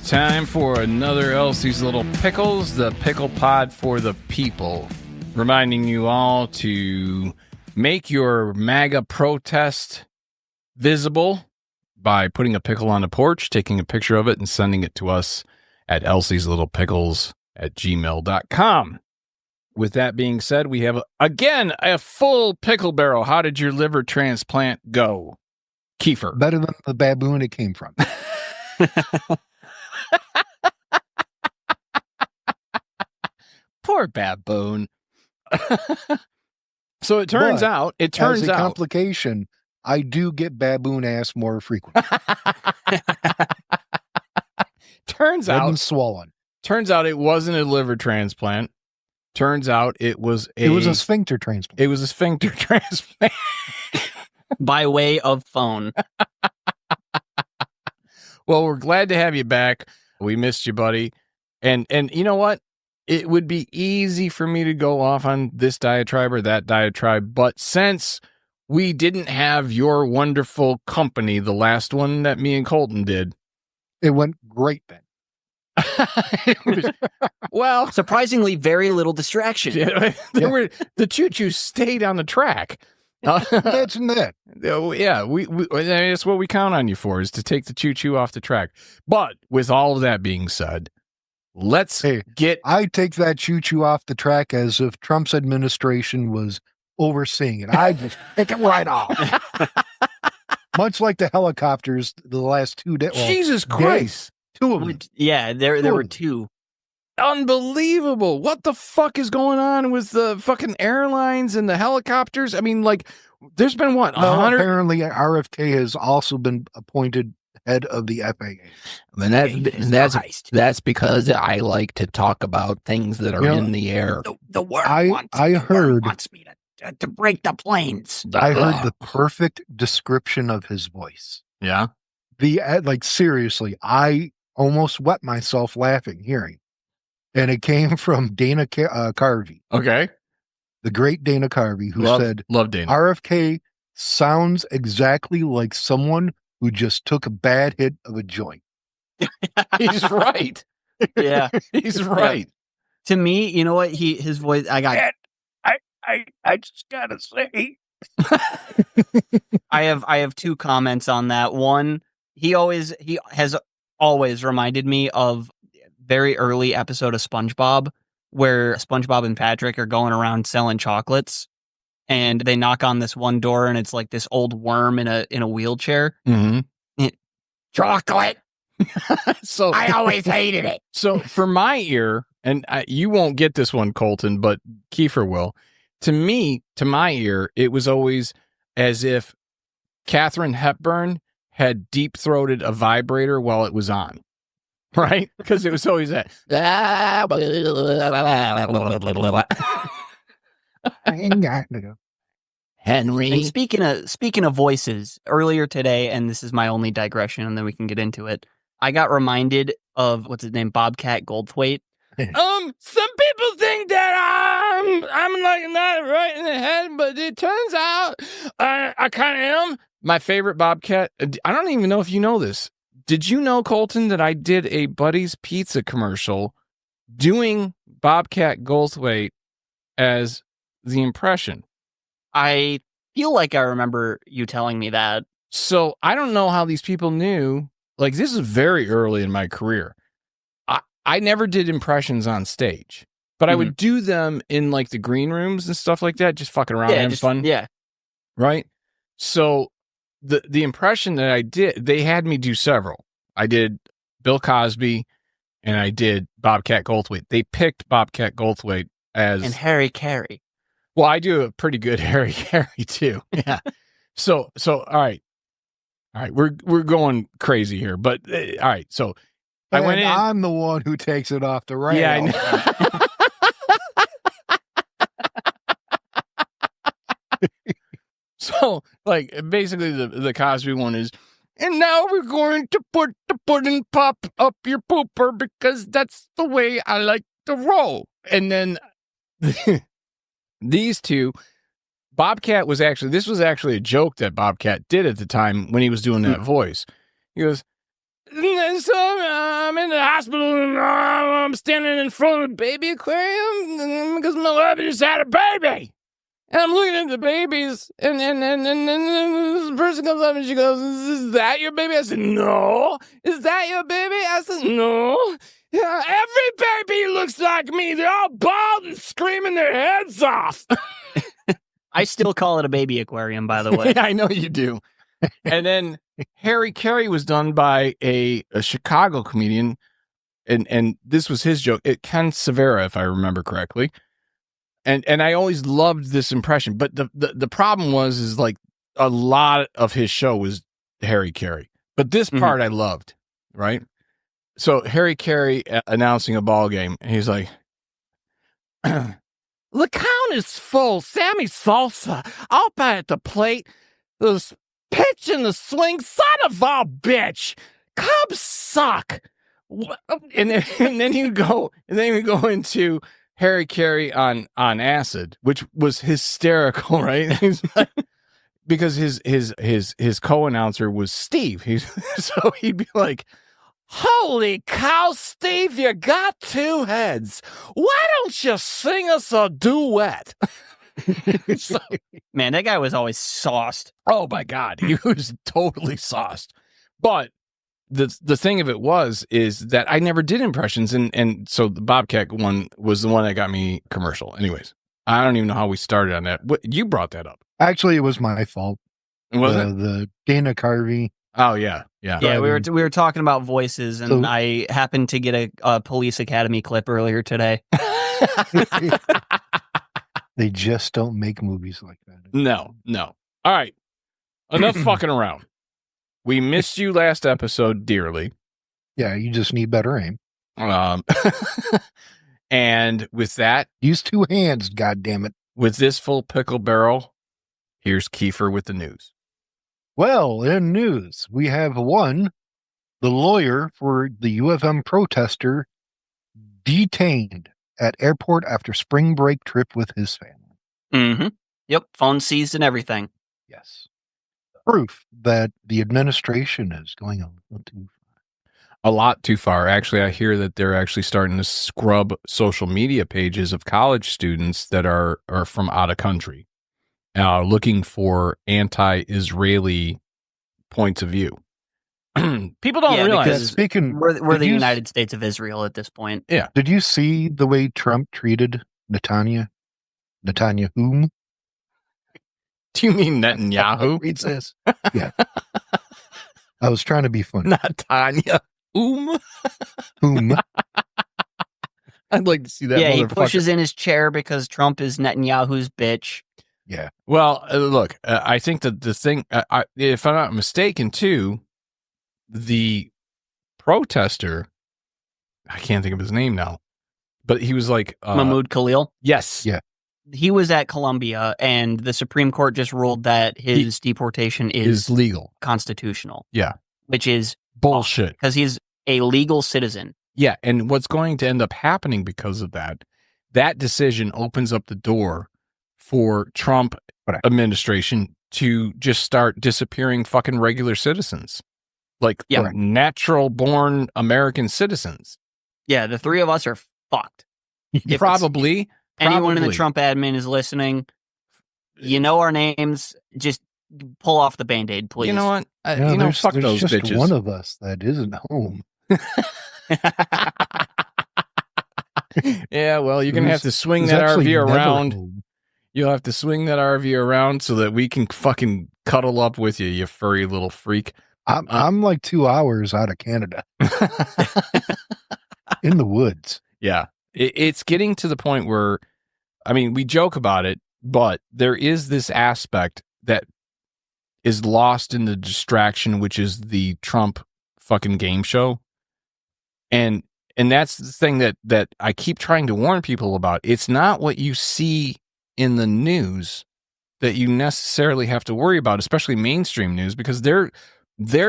Time for another Elsie's Little Pickles, the pickle pod for the people. Reminding you all to make your MAGA protest visible by putting a pickle on the porch, taking a picture of it, and sending it to us at elsieslittlepickles@gmail.com. With that being said, we have, again, a full pickle barrel. How did your liver transplant go, Kiefer? Better than the baboon it came from. Poor baboon. So it turns out, as a complication, I do get baboon ass more frequently. Turns out it wasn't a liver transplant. Turns out it was a sphincter transplant. It was a sphincter transplant. By way of phone. Well, we're glad to have you back. We missed you, buddy. And you know what? It would be easy for me to go off on this diatribe or that diatribe, but since we didn't have your wonderful company, the last one that me and Colton did, it went great then. Well, surprisingly, very little distraction. The choo-choo stayed on the track. Imagine that. Yeah, we that's what we count on you for, is to take the choo-choo off the track. But with all of that being said, I take that choo-choo off the track as if Trump's administration was overseeing it. I just take it right off. Much like the helicopters the last 2 days. Jesus Christ. 2 of them. Yeah, there were 2. Unbelievable. What the fuck is going on with the fucking airlines and the helicopters? I mean, like, there's been what? 100? Apparently, RFK has also been appointed head of the FAA. And that's because I like to talk about things that are in the air. The world wants me to break the planes. I heard the perfect description of his voice. Yeah. Seriously, I almost wet myself laughing hearing. And it came from Dana Carvey. Okay. The great Dana Carvey, who said, love Dana. RFK sounds exactly like someone who just took a bad hit of a joint. He's right. Yeah. He's right. To me, you know what? His voice, I just gotta say. I have 2 comments on that. One, he has always reminded me of very early episode of SpongeBob, where SpongeBob and Patrick are going around selling chocolates, and they knock on this one door, and it's like this old worm in a wheelchair. Mm-hmm. Chocolate. So I always hated it. So for my ear, and you won't get this one, Colton, but Kiefer will. To my ear, it was always as if Katharine Hepburn had deep-throated a vibrator while it was on. Right? Because it was always that. Henry. And speaking of voices, earlier today, and this is my only digression, and then we can get into it, I got reminded of, what's his name, Bobcat Goldthwait. Some people think that I'm like not right in the head, but it turns out I kind of am. My favorite Bobcat, I don't even know if you know this. Did you know, Colton, that I did a Buddy's Pizza commercial doing Bobcat Goldthwait as the impression? I feel like I remember you telling me that. So I don't know how these people knew. Like, this is very early in my career. I never did impressions on stage, but I would do them in like the green rooms and stuff like that, just fucking around, having fun. Yeah. Right? So the impression that I did, they had me do several. I did Bill Cosby and I did Bobcat Goldthwait. They picked Bobcat Goldthwait as... And Harry Carey. Well, I do a pretty good Harry Carey too. Yeah. So all right. All right. We're going crazy here, but all right. So I went in. I'm the one who takes it off the rail. Yeah, I know. So, like, basically the Cosby one is, and now we're going to put the pudding pop up your pooper because that's the way I like to roll. And then these two, this was actually a joke that Bobcat did at the time when he was doing that voice. He goes, so in the hospital and I'm standing in front of a baby aquarium because my wife just had a baby. And I'm looking at the babies, and this person comes up and she goes, "Is that your baby?" I said, "No." "Is that your baby?" I said, "No." "Yeah, every baby looks like me. They're all bald and screaming their heads off." I still call it a baby aquarium, by the way. Yeah, I know you do. And then Harry Carey was done by a Chicago comedian, and this was his joke. Ken Severa, if I remember correctly. And I always loved this impression, but the problem is like a lot of his show was Harry Carey, but this part I loved, right? So Harry Carey announcing a ball game, and he's like, "The count is full. Sammy Salsa up at the plate. The pitch in the swing. Son of a bitch. Cubs suck." And then you go into Harry Carey on acid, which was hysterical, right? He's like, because his co-announcer was Steve. So he'd be like, "Holy cow, Steve, you got two heads. Why don't you sing us a duet?" So, man, that guy was always sauced. Oh my God, he was totally sauced. But the thing of it is that I never did impressions, and so the Bobcat one was the one that got me commercial. Anyways, I don't even know how we started on that. You brought that up. Actually, it was my fault. Was it the Dana Carvey? Oh yeah. Yeah, we were talking about voices, and I happened to get a Police Academy clip earlier today. They just don't make movies like that. No. All right, enough fucking around. We missed you last episode dearly. Yeah, you just need better aim. And with that, use two hands, goddammit. With this full pickle barrel, here's Kiefer with the news. Well, in news, we have the lawyer for the UFM protester, detained at airport after spring break trip with his family. Mm-hmm. Yep, phone seized and everything. Yes. Proof that the administration is going a lot too far. Actually, I hear that they're actually starting to scrub social media pages of college students that are from out of country, looking for anti-Israeli points of view. People don't realize we're the United States of Israel at this point. Yeah. Did you see the way Trump treated Netanyahu? Do you mean Netanyahu? Reads this. Yeah. I was trying to be funny. Netanyahu. I'd like to see that. Yeah, he pushes in his chair because Trump is Netanyahu's bitch. Yeah. Well, look, I think that the thing, if I'm not mistaken, too, the protester, I can't think of his name now, but he was like Mahmoud Khalil. Yes. Yeah. He was at Columbia, and the Supreme Court just ruled that his deportation is legal, constitutional. Yeah, which is bullshit because he's a legal citizen. Yeah, and what's going to end up happening because of that decision opens up the door for Trump administration to just start disappearing fucking regular citizens, like natural born American citizens. Yeah, the three of us are fucked. Probably. Anyone in the Trump admin is listening, you know our names, just pull off the Band-Aid, please. You know what? Fuck those just bitches. One of us that isn't home. Yeah, well, you're going to have to swing that RV around. You'll have to swing that RV around so that we can fucking cuddle up with you, you furry little freak. I'm like 2 hours out of Canada. In the woods. Yeah. It's getting to the point where, I mean, we joke about it, but there is this aspect that is lost in the distraction, which is the Trump fucking game show. And that's the thing that I keep trying to warn people about. It's not what you see in the news that you necessarily have to worry about, especially mainstream news, because they're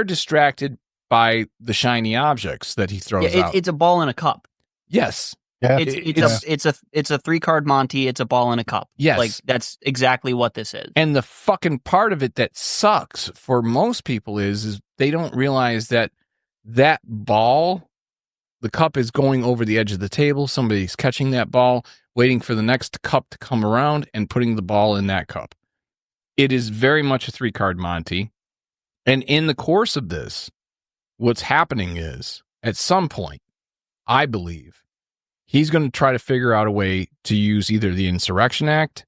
distracted by the shiny objects that he throws out. It's a ball in a cup. Yes. Yeah. It's a 3-card Monty. It's a ball in a cup. Yes. Like that's exactly what this is. And the fucking part of it that sucks for most people is they don't realize that ball the cup is going over the edge of the table. Somebody's catching that ball, waiting for the next cup to come around and putting the ball in that cup. It is very much a 3-card Monty. And in the course of this, what's happening is, at some point, I believe, he's going to try to figure out a way to use either the Insurrection Act,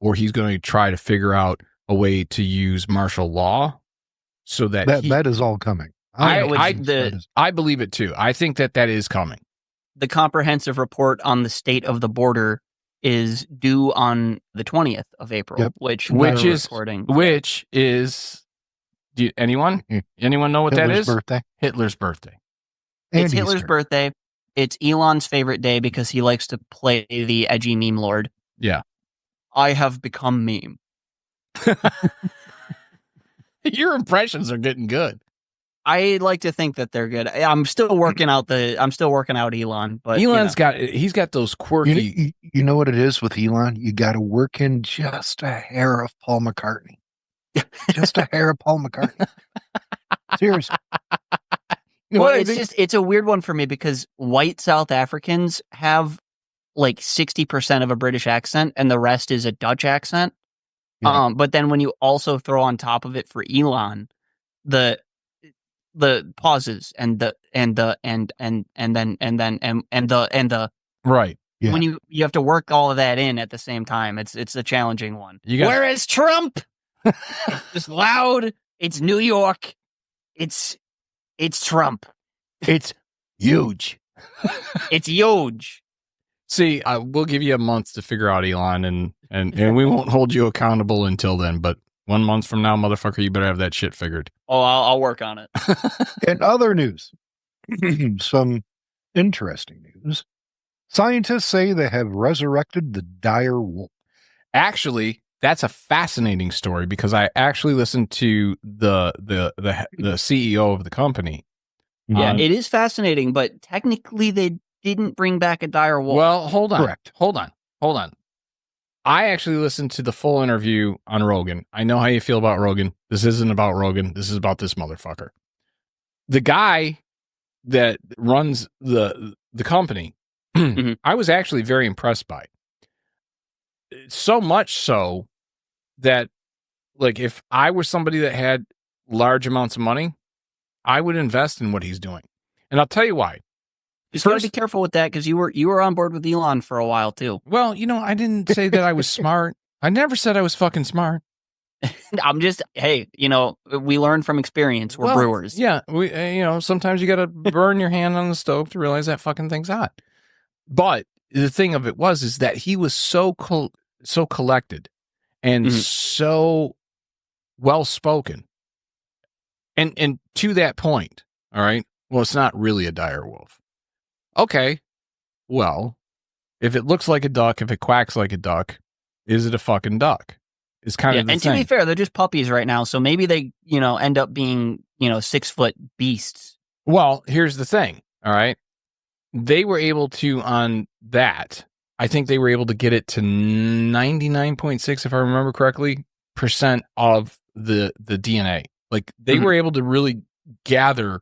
or he's going to try to figure out a way to use martial law so that that is all coming. I believe it too. I think that is coming. The comprehensive report on the state of the border is due on the 20th of April, which is anyone know what that is? Birthday. Hitler's birthday. It's Hitler's birthday. It's Elon's favorite day because he likes to play the edgy meme lord. Yeah. I have become meme. Your impressions are getting good. I like to think that they're good. I'm still working out Elon, but Elon's got those quirky. You know what it is with Elon? You got to work in just a hair of Paul McCartney. Just a hair of Paul McCartney. Seriously. Well, it's a weird one for me because white South Africans have like 60% of a British accent and the rest is a Dutch accent. Yeah. But then when you also throw on top of it for Elon, the pauses and the right. Yeah. When you have to work all of that in at the same time, it's a challenging one. Whereas Trump, it's just loud. It's New York. It's Trump. It's huge. It's huge. See, we'll give you a month to figure out Elon, and we won't hold you accountable until then. But 1 month from now, motherfucker, you better have that shit figured. Oh, I'll work on it. In other news, some interesting news. Scientists say they have resurrected the dire wolf. Actually, that's a fascinating story because I actually listened to the CEO of the company. Yeah, it is fascinating, but technically they didn't bring back a dire wolf. Well, hold on. Correct. Hold on. I actually listened to the full interview on Rogan. I know how you feel about Rogan. This isn't about Rogan. This is about this motherfucker. The guy that runs the company, I was actually very impressed by. So much so that, like, if I were somebody that had large amounts of money, I would invest in what he's doing. And I'll tell you why. You got to be careful with that because you were on board with Elon for a while too. Well, I didn't say that I was smart. I never said I was fucking smart. I'm just, hey, we learn from experience. We're brewers. Yeah, we, sometimes you got to burn your hand on the stove to realize that fucking thing's hot. But the thing of it is that he was so collected and so well spoken, and to that point, all right. Well, it's not really a dire wolf. Okay, well, if it looks like a duck, if it quacks like a duck, is it a fucking duck? It's kind of the and thing. To be fair, they're just puppies right now, so maybe they, end up being, 6-foot beasts. Well, here's the thing, all right? They were able to, on that, I think they were able to get it to 99.6, if I remember correctly, % of the DNA. Like, they were able to really gather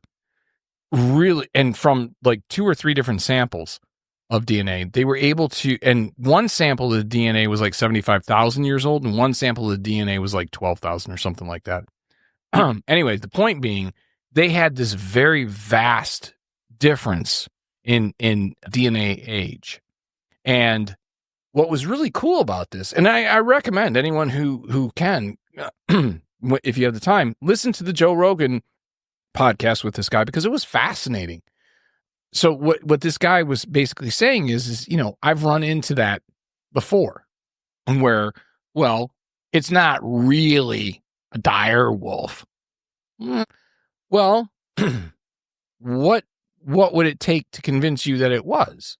and from like 2 or 3 different samples of DNA, they were able to, and one sample of the DNA was like 75,000 years old, and one sample of the DNA was like 12,000 or something like that. Anyway, the point being, they had this very vast difference in DNA age. And what was really cool about this, and I recommend anyone who can, if you have the time, listen to the Joe Rogan podcast with this guy because it was fascinating. So what this guy was basically saying is I've run into that before, where, well, it's not really a dire wolf. Well, what would it take to convince you that it was?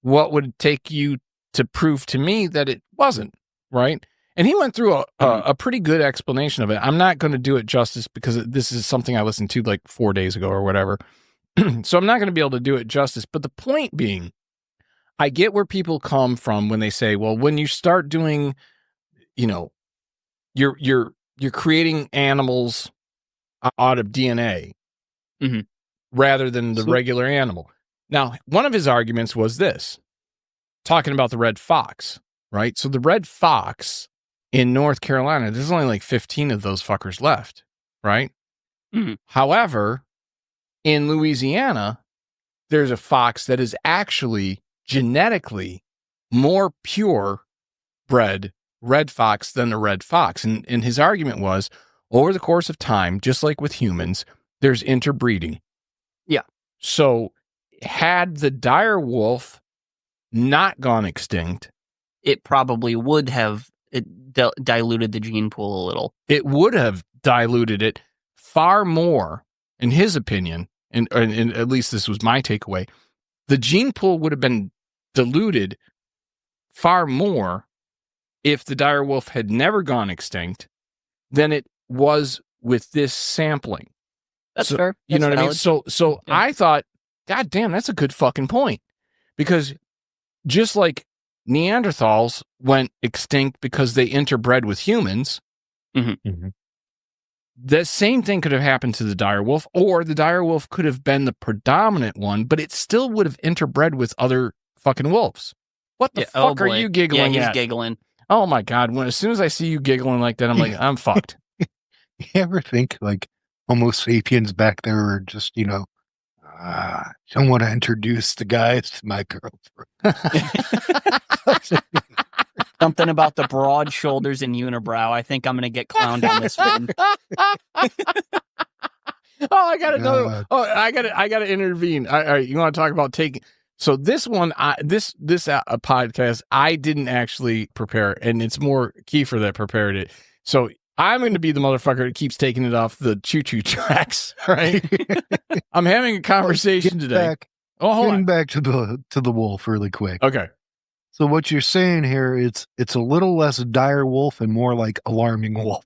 What would it take you to prove to me that it wasn't? Right? And he went through a pretty good explanation of it. I'm not going to do it justice because this is something I listened to like 4 days ago or whatever. So I'm not going to be able to do it justice. But the point being, I get where people come from when they say, well, when you start doing, you're creating animals out of DNA rather than the regular animal. Now, one of his arguments was this, talking about the red fox, right? So the red fox in North Carolina, there's only like 15 of those fuckers left, right? Mm. However, in Louisiana, there's a fox that is actually genetically more pure bred red fox than the red fox. And his argument was, over the course of time, just like with humans, there's interbreeding. Yeah. So had the dire wolf not gone extinct, it probably would have diluted the gene pool a little. It would have diluted it far more, in his opinion, and at least this was my takeaway. The gene pool would have been diluted far more if the dire wolf had never gone extinct than it was with this sampling. That's fair. You know That's what I mean? So yeah. I thought, God damn, that's a good fucking point. Because just like Neanderthals went extinct because they interbred with humans, the same thing could have happened to the dire wolf, or the dire wolf could have been the predominant one, but it still would have interbred with other fucking wolves. What the fuck are you giggling at? Yeah, he's giggling. Oh my God. As soon as I see you giggling like that, I'm like, I'm fucked. You ever think like Homo sapiens back there were just, I don't want to introduce the guys to my girlfriend. Something about the broad shoulders and unibrow. I think I'm going to get clowned on this one. I got another. I got to intervene. All right, you want to talk about taking? So this one, this podcast, I didn't actually prepare, and it's more Kiefer that prepared it. So I'm going to be the motherfucker that keeps taking it off the choo-choo tracks, right? I'm having a conversation today. Getting back to the wolf really quick. Okay. So what you're saying here, it's a little less dire wolf and more like alarming wolf.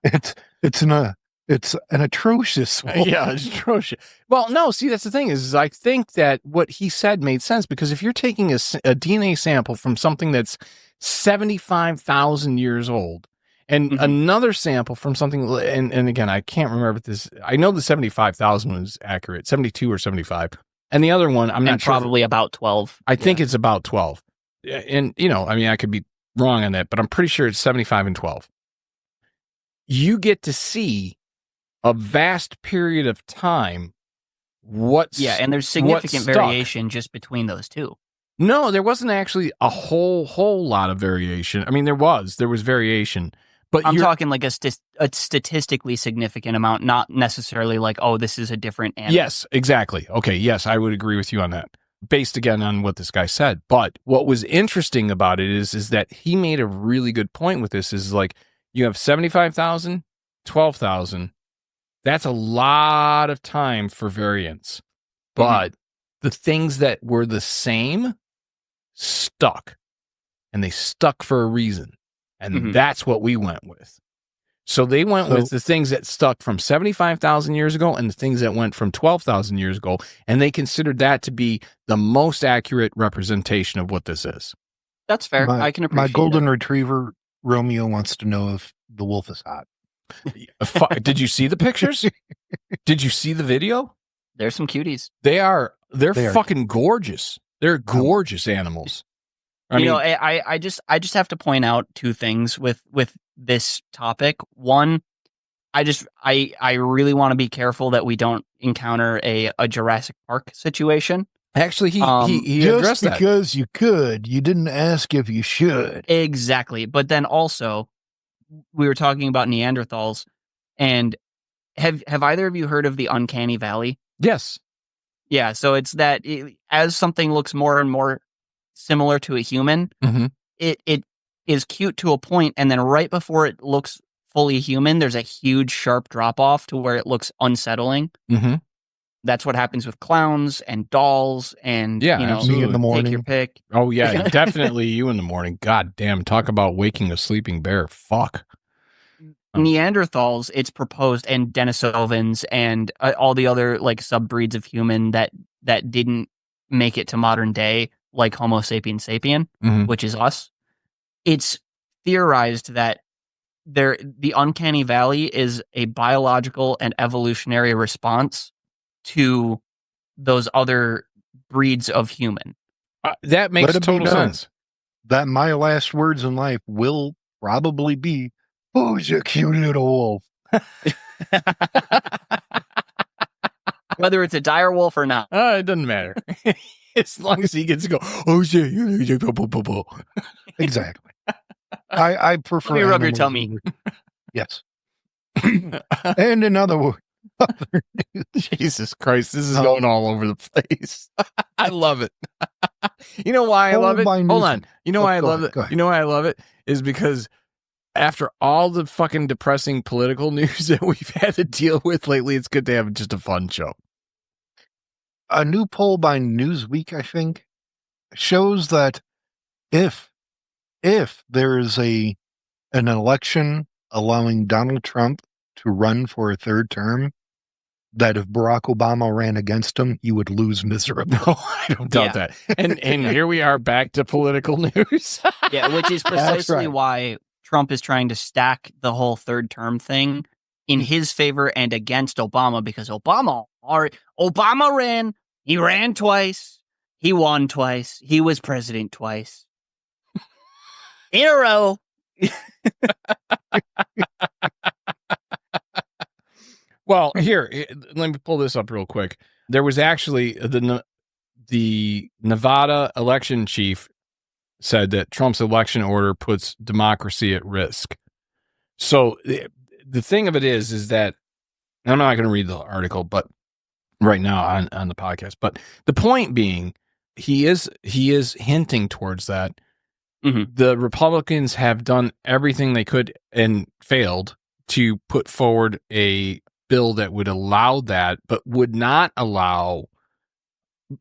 It's an atrocious wolf. Yeah, it's atrocious. Well, no, see, that's the thing is I think that what he said made sense, because if you're taking a DNA sample from something that's 75,000 years old and another sample from something, and again, I can't remember this. I know the 75,000 was accurate, 72 or 75. And the other one, I'm not sure. Probably about 12. I think it's about 12. And, I could be wrong on that, but I'm pretty sure it's 75 and 12. You get to see a vast period of time. And there's significant variation just between those two. No, there wasn't actually a whole lot of variation. I mean, there was variation, but I'm talking like a statistically significant amount, not necessarily like, oh, this is a different animal. Yes, exactly. Okay, yes, I would agree with you on that, based again on what this guy said. But what was interesting about it is that he made a really good point with this. Is like, you have 75,000, 12,000. That's a lot of time for variance. But the things that were the same stuck. And they stuck for a reason. And that's what we went with. So they went with the things that stuck from 75,000 years ago and the things that went from 12,000 years ago. And they considered that to be the most accurate representation of what this is. That's fair. I can appreciate my golden retriever, Romeo, wants to know if the wolf is hot. Did you see the pictures? Did you see the video? There's some cuties. They're fucking gorgeous. They're gorgeous animals. I just have to point out two things with this topic. One, I really want to be careful that we don't encounter a Jurassic Park situation. Actually, he addressed that. Just because you could, you didn't ask if you should. Exactly. But then also, we were talking about Neanderthals, and have either of you heard of the uncanny valley? Yes. Yeah, so it's that as something looks more and more similar to a human, it is cute to a point, and then right before it looks fully human, there's a huge sharp drop off to where it looks unsettling. That's what happens with clowns and dolls and, me in the morning. Take your pick. Oh, yeah, definitely you in the morning. God damn, talk about waking a sleeping bear. Fuck. Neanderthals, it's proposed, and Denisovans and all the other like subbreeds of human that didn't make it to modern day, like Homo sapiens sapien, which is us. It's theorized that the uncanny valley is a biological and evolutionary response to those other breeds of human. That makes total sense. That my last words in life will probably be, "Who's your cute little wolf?" Whether it's a dire wolf or not. It doesn't matter. As long as he gets to go, oh shit. Exactly. I prefer. Let me rub your tummy. Yes. And another word. Jesus Christ, this is going all over the place. I love it. You know why I love it? Hold on. You know why I love it? You know why I love it? Is because after all the fucking depressing political news that we've had to deal with lately, it's good to have just a fun show. A new poll by Newsweek, I think, shows that if there is an election allowing Donald Trump to run for a third term, that if Barack Obama ran against him, he would lose miserably. No, I don't doubt that. And here we are back to political news. Yeah, which is precisely why Trump is trying to stack the whole third term thing in his favor and against Obama, because Obama ran. He ran twice. He won twice. He was president twice. In a row. Well, here, let me pull this up real quick. There was actually the Nevada election chief said that Trump's election order puts democracy at risk. So the thing of it is that I'm not going to read the article, but right now on the podcast. But the point being, he is hinting towards that. Mm-hmm. The Republicans have done everything they could and failed to put forward a bill that would allow that, but would not allow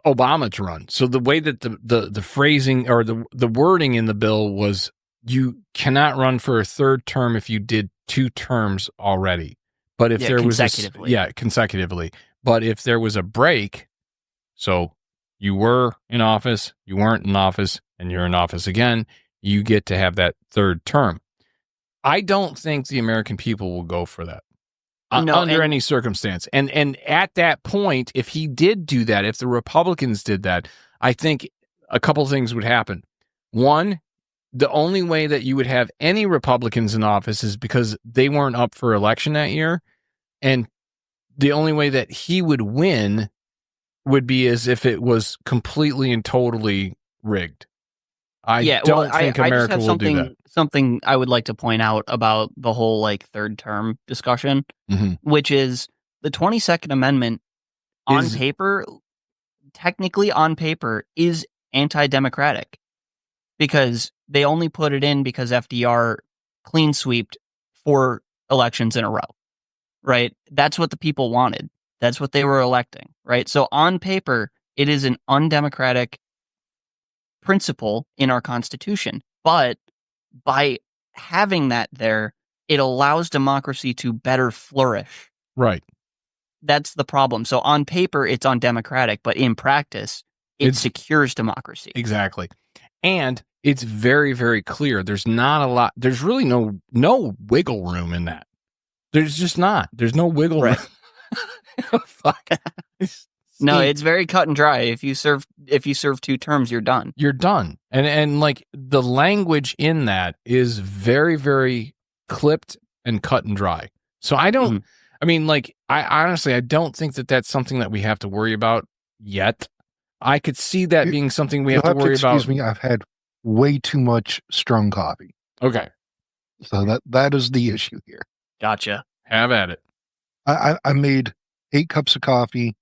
Obama to run. So the way that the phrasing or the wording in the bill was, you cannot run for a third term if you did 2 terms already. But if there was consecutively. But if there was a break, so you were in office, you weren't in office, and you're in office again, you get to have that third term. I don't think the American people will go for that. Under any circumstance. And at that point, if he did do that, if the Republicans did that, I think a couple things would happen. One, the only way that you would have any Republicans in office is because they weren't up for election that year. And the only way that he would win would be as if it was completely and totally rigged. I don't think America will do that. Something I would like to point out about the whole third term discussion, mm-hmm. which is the 22nd Amendment technically on paper is anti-democratic, because they only put it in because FDR clean sweeped 4 elections in a row, right? That's what the people wanted. That's what they were electing, right? So on paper, it is an undemocratic principle in our Constitution, but by having that there, it allows democracy to better flourish. Right. That's the problem. So on paper, it's undemocratic, but in practice, it secures democracy. Exactly. And it's very, very clear. There's not a lot. There's really no wiggle room in that. There's just not. There's no wiggle room. Fuck. No, it's very cut and dry. If you serve 2 terms, you're done. You're done. And the language in that is very, very clipped and cut and dry. So I don't, mm-hmm. I mean, I honestly, I don't think that that's something that we have to worry about yet. I could see that being something we have to worry about. Excuse me, I've had way too much strong coffee. Okay. So that is the issue here. Gotcha. Have at it. I made 8 cups of coffee,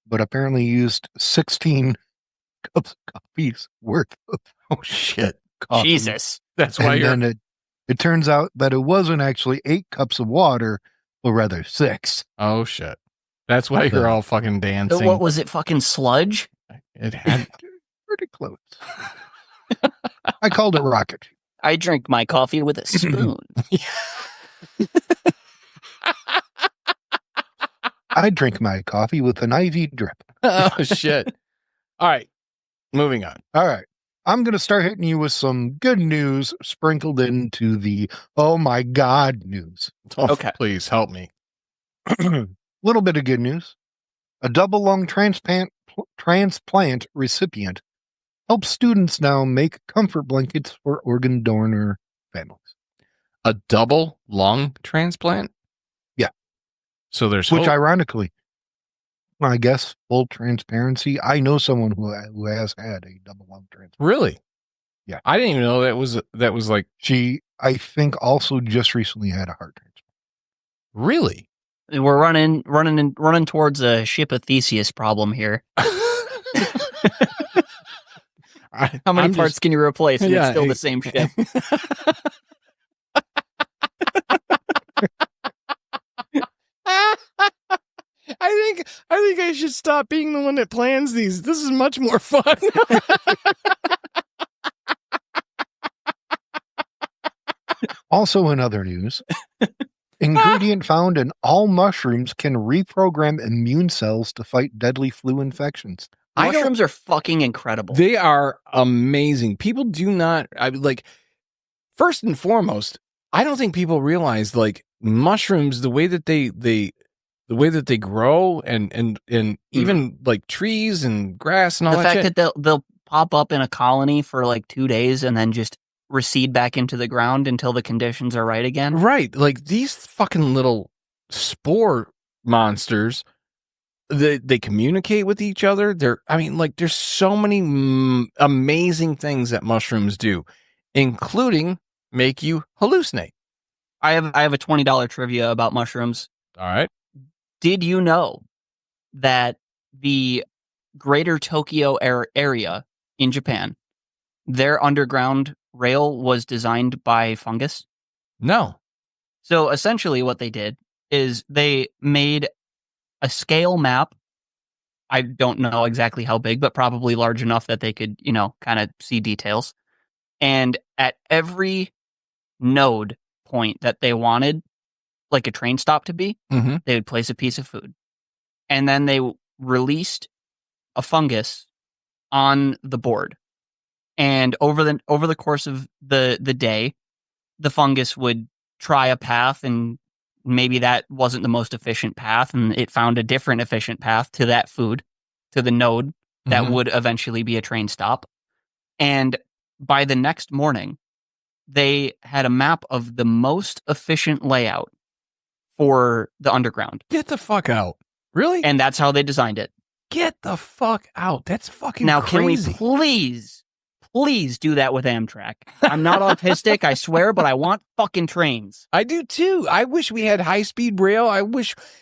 but apparently used 16 cups of coffee's worth of shit. Coffee. Jesus. That's why then it turns out that it wasn't actually 8 cups of water, but rather 6. Oh shit. That's why you're all fucking dancing. So what was it, fucking sludge? It had pretty close. I called it rocket. I drink my coffee with a spoon. I drink my coffee with an IV drip. Oh, shit. All right. Moving on. All right. I'm going to start hitting you with some good news sprinkled into the oh my God news. Oh, okay. Please help me. Little bit of good news. A double lung transplant recipient helps students now make comfort blankets for organ donor families. A double lung transplant? Yeah. So there's which, hope. Ironically, I guess full transparency, I know someone who has had a double lung transplant. Really? Yeah. I didn't even know that was like she. I think also just recently had a heart transplant. Really? We're running towards a ship of Theseus problem here. How many parts can you replace? And it's still the same ship. I think I should stop being the one that plans these. This is much more fun. Also, in other news, ingredient found in all mushrooms can reprogram immune cells to fight deadly flu infections. Mushrooms are fucking incredible. They are amazing. People do not first and foremost, I don't think people realize like mushrooms, the way that they grow and even like trees and grass and all that shit. The fact that they'll pop up in a colony for like 2 days and then just recede back into the ground until the conditions are right again. Right. Like these fucking little spore monsters, they communicate with each other. There's so many amazing things that mushrooms do, including make you hallucinate. I have a $20 trivia about mushrooms. All right. Did you know that the greater Tokyo area in Japan, their underground rail was designed by fungus? No. So essentially what they did is they made a scale map. I don't know exactly how big, but probably large enough that they could, kind of see details. And at every node point that they wanted, like a train stop to be, they would place a piece of food. And then they released a fungus on the board. And over the course of the day, the fungus would try a path, and maybe that wasn't the most efficient path, and it found a different efficient path to that food, to the node that would eventually be a train stop. And by the next morning, they had a map of the most efficient layout for the underground. Get the fuck out. Really? And that's how they designed it. Get the fuck out. That's fucking now, crazy. Can we please do that with Amtrak? I'm not autistic, I swear, but I want fucking trains. I do too. I wish we had high-speed rail.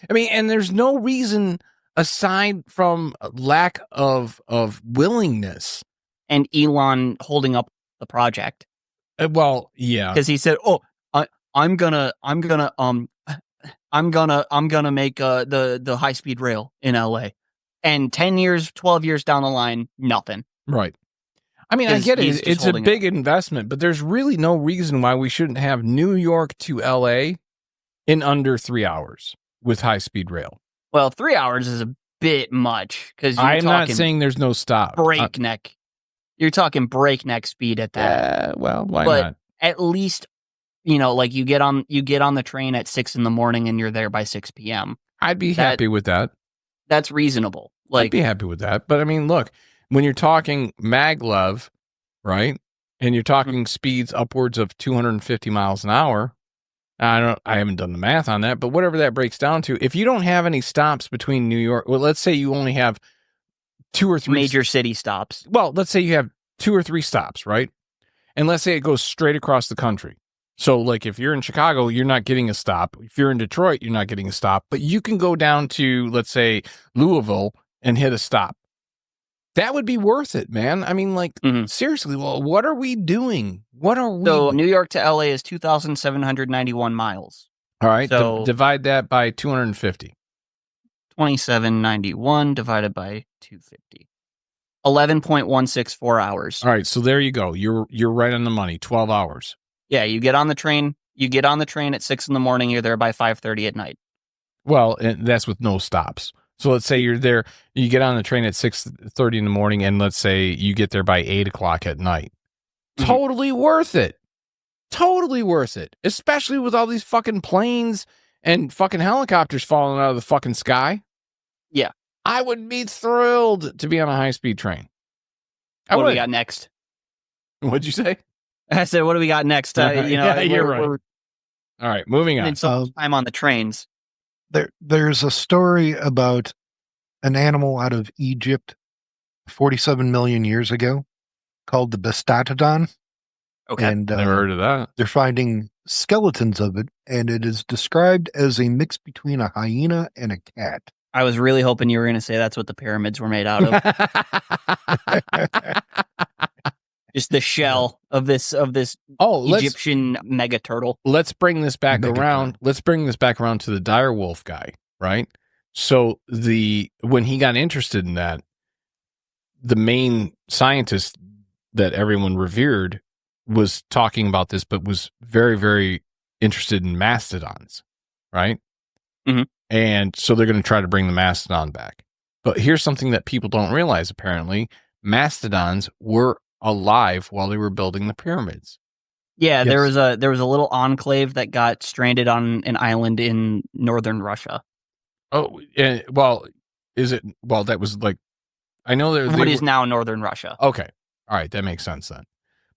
And there's no reason aside from lack of willingness. And Elon holding up the project. Well, yeah. Because he said, I'm gonna make the high-speed rail in LA. And 10 years, 12 years down the line, nothing. Right. I mean, I get it. It's a big investment, but there's really no reason why we shouldn't have New York to LA in under 3 hours with high-speed rail. Well, 3 hours is a bit much because I'm not saying there's no stop. Breakneck. You're talking breakneck speed at that. Well, why not? At least, like you get on the train at 6 a.m. and you're there by 6 p.m. I'd be happy with that. That's reasonable. I'd be happy with that. But I mean, look, when you're talking maglev, right, and you're talking speeds upwards of 250 miles an hour, I haven't done the math on that, but whatever that breaks down to, if you don't have any stops between New York, well, let's say you only have 2 or 3 major city stops. Well, let's say you have 2 or 3 stops, right? And let's say it goes straight across the country. So, like, if you're in Chicago, you're not getting a stop. If you're in Detroit, you're not getting a stop. But you can go down to, let's say, Louisville and hit a stop. That would be worth it, man. I mean, like, seriously, well, what are we doing? So, New York to LA is 2,791 miles. All right, so divide that by 250. 2,791 divided by 250. 11.164 hours. All right, so there you go. You're right on the money. 12 hours. Yeah, you get on the train. You get on the train at 6 a.m. You're there by 5:30 at night. Well, and that's with no stops. So let's say you're there, you get on the train at 6:30 in the morning, and let's say you get there by 8 o'clock at night. Totally worth it. Totally worth it. Especially with all these fucking planes and fucking helicopters falling out of the fucking sky. Yeah. I would be thrilled to be on a high-speed train. What do we got next? What'd you say? I said, what do we got next? You're right. All right, moving on. Some time on the trains. There's a story about an animal out of Egypt 47 million years ago called the Bestatodon. Okay. And never heard of that. They're finding skeletons of it, and it is described as a mix between a hyena and a cat. I was really hoping you were going to say that's what the pyramids were made out of. Just the shell of this Egyptian mega turtle. Let's bring this back around. Let's bring this back around to the direwolf guy, right? So when he got interested in that, the main scientist that everyone revered was talking about this, but was very, very interested in mastodons, right? Mm-hmm. And so they're going to try to bring the mastodon back. But here's something that people don't realize, apparently. Mastodons were alive while they were building the pyramids. Yeah, yes. there was a little enclave that got stranded on an island in northern Russia. Oh, well, is it? Well, that was like, I know that what is now northern Russia. Okay, all right, that makes sense then.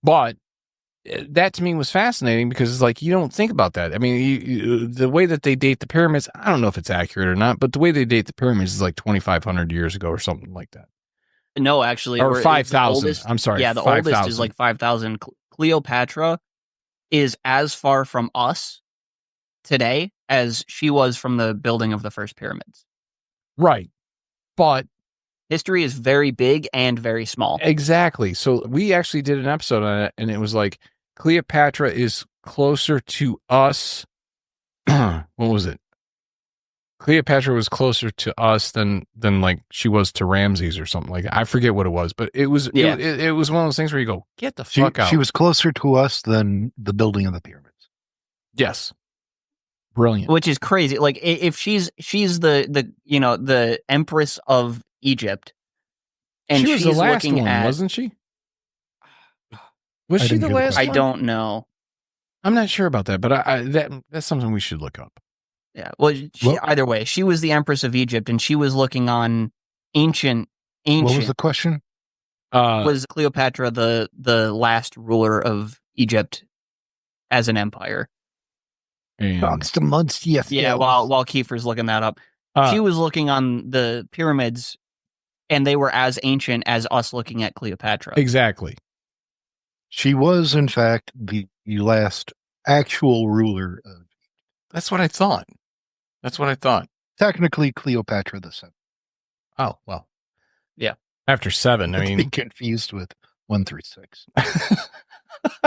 But that to me was fascinating because it's like you don't think about that. I mean, the way that they date the pyramids, I don't know if it's accurate or not, but the way they date the pyramids is like 2,500 years ago or something like that. No, actually, or 5,000. I'm sorry. Yeah, the 5, oldest is like 5,000. Cleopatra is as far from us today as she was from the building of the first pyramids. Right, but history is very big and very small. Exactly. So we actually did an episode on it, and it was like Cleopatra is closer to us. What was it? Cleopatra was closer to us than like she was to Ramses or something like that. I forget what it was, but it was it was one of those things where you go, get the fuck out. She was closer to us than the building of the pyramids. Yes. Brilliant. Which is crazy. Like if she's the empress of Egypt, and she was she's the last looking one, at, wasn't she? Was she the last one? I don't know. I'm not sure about that, but that's something we should look up. Yeah. Well, either way, she was the empress of Egypt, and she was looking on ancient. What was the question? Was Cleopatra the last ruler of Egypt as an empire? Yes. Yeah. While Kiefer's looking that up, she was looking on the pyramids, and they were as ancient as us looking at Cleopatra. Exactly. She was, in fact, the last actual ruler of. That's what I thought. Technically, Cleopatra the 7th. Oh, well. Yeah. After 7, I mean. Be confused with 1 through 6.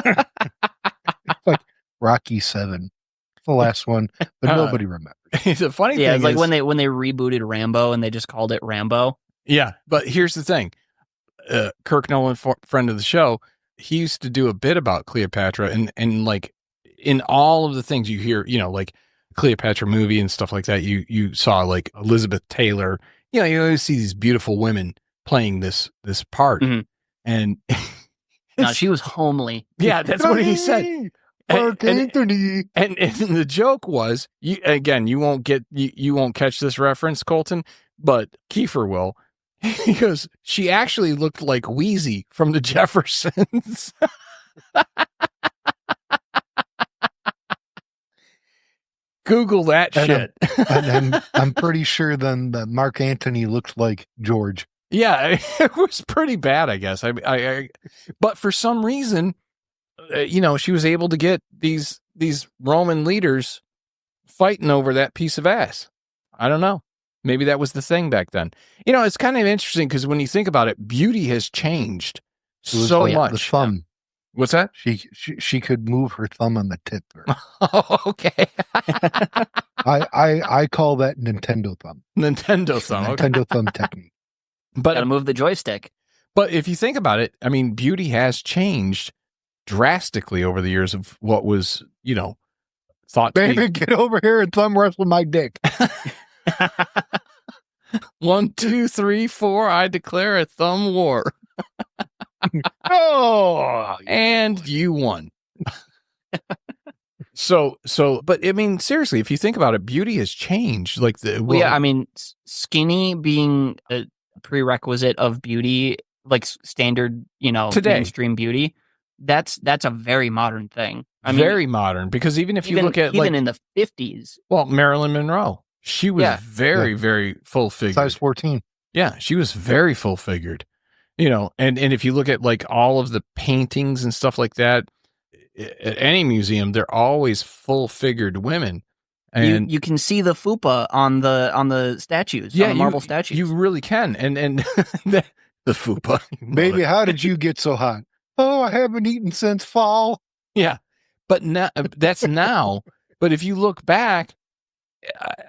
It's like Rocky 7. The last one, but nobody remembers. The funny thing it's like when they rebooted Rambo and they just called it Rambo. Yeah, but here's the thing. Kirk Nolan, friend of the show, he used to do a bit about Cleopatra, and like in all of the things you hear, like Cleopatra movie and stuff like that, you saw like Elizabeth Taylor. You always see these beautiful women playing this part, and no, she was homely. Yeah, that's what he said. Mark Anthony. And the joke was, you won't catch this reference, Colton, but Kiefer will. He goes, she actually looked like Wheezy from the Jeffersons. Google that shit. And I'm pretty sure then that Mark Anthony looked like George. Yeah, it was pretty bad, I guess. But for some reason, she was able to get these Roman leaders fighting over that piece of ass. I don't know. Maybe that was the thing back then. It's kind of interesting because when you think about it, beauty has changed so much. The thumb. What's that? She could move her thumb on the tip. Oh, okay. I call that Nintendo thumb. Nintendo thumb. Nintendo thumb technique. But gotta move the joystick. But if you think about it, I mean, beauty has changed drastically over the years of what was, thought to Baby, get over here and thumb wrestle my dick. 1, 2, 3, 4. I declare a thumb war. Oh, and you won. So, but I mean, seriously, if you think about it, beauty has changed. Like I mean, skinny being a prerequisite of beauty, like standard, today, mainstream beauty. That's a very modern thing. Very modern, because even if you look at even in the 50s, well, Marilyn Monroe, she was very full figured, size 14. Yeah, she was very full figured. And if you look at like all of the paintings and stuff like that at any museum, they're always full figured women. And you can see the fupa on the statues, on the marble statues. You really can. And the fupa. Baby, how did you get so hot? Oh, I haven't eaten since fall. Yeah. But now that's now. But if you look back,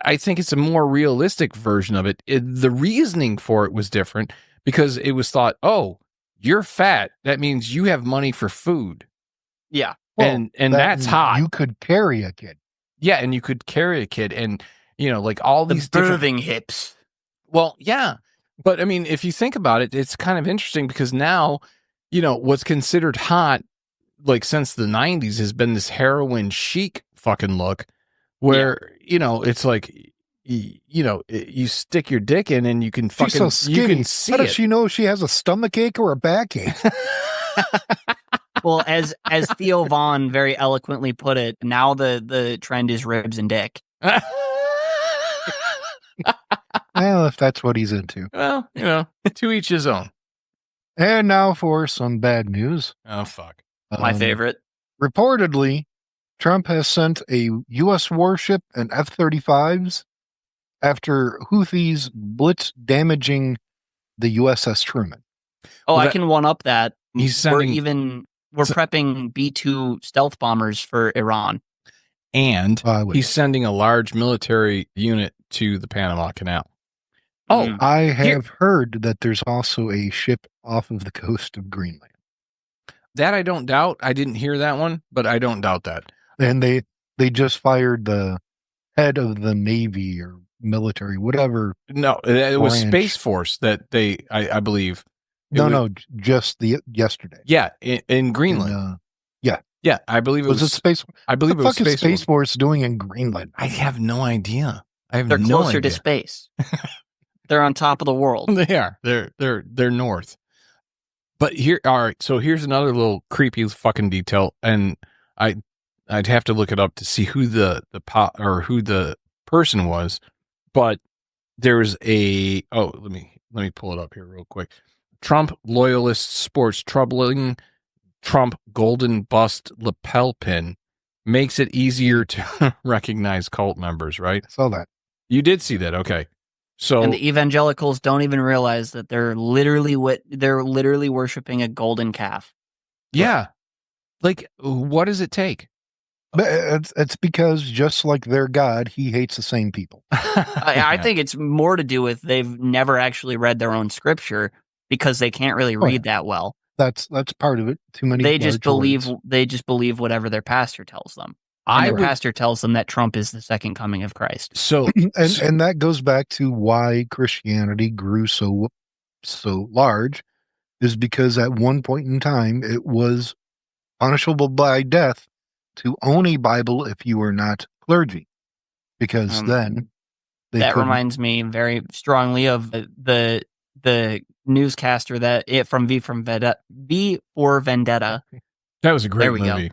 I think it's a more realistic version of it. The reasoning for it was different because it was thought, oh, you're fat. That means you have money for food. Yeah. Well, and that's hot. You could carry a kid. Yeah, and you could carry a kid, and like all these birthing hips. Well, yeah, but I mean, if you think about it, it's kind of interesting because now, what's considered hot, like since the 90s, has been this heroin chic fucking look, where it's like, you stick your dick in and you can fucking, she's so skinny. You can see How does she know if she has a stomach ache or a backache? Well, as Theo Vaughn very eloquently put it, now the trend is ribs and dick. Well, if that's what he's into. Well, to each his own. And now for some bad news. Oh, fuck. My favorite. Reportedly, Trump has sent a U.S. warship and F-35s after Houthis blitz damaging the USS Truman. Oh, I can one-up that. He's sending... We're prepping B-2 stealth bombers for Iran. And he's sending a large military unit to the Panama Canal. Oh, I have heard that there's also a ship off of the coast of Greenland. That I don't doubt. I didn't hear that one, but I don't doubt that. And they just fired the head of the Navy or military, whatever. No, it was Space Force that I believe. Just yesterday. Yeah, in Greenland. Yeah, I believe it was Space. I believe it was Space Force doing in Greenland. I have no idea. They're closer to space. They're on top of the world. They are. They're north. But all right. So here's another little creepy fucking detail, and I'd have to look it up to see who the person was. But there's let me pull it up here real quick. Trump loyalist sports troubling Trump golden bust lapel pin makes it easier to recognize cult members, right? I saw that. You did see that, okay. So and the evangelicals don't even realize that they're literally worshiping a golden calf. Yeah. Like, what does it take? It's because just like their God, he hates the same people. I think it's more to do with they've never actually read their own scripture because they can't really read that well. That's part of it. Too many. They just believe whatever their pastor tells them. And their pastor tells them that Trump is the second coming of Christ. So and that goes back to why Christianity grew so large, is because at one point in time it was punishable by death to own a Bible if you were not clergy, because then that reminds me very strongly of the newscaster from V for Vendetta. That was a great movie.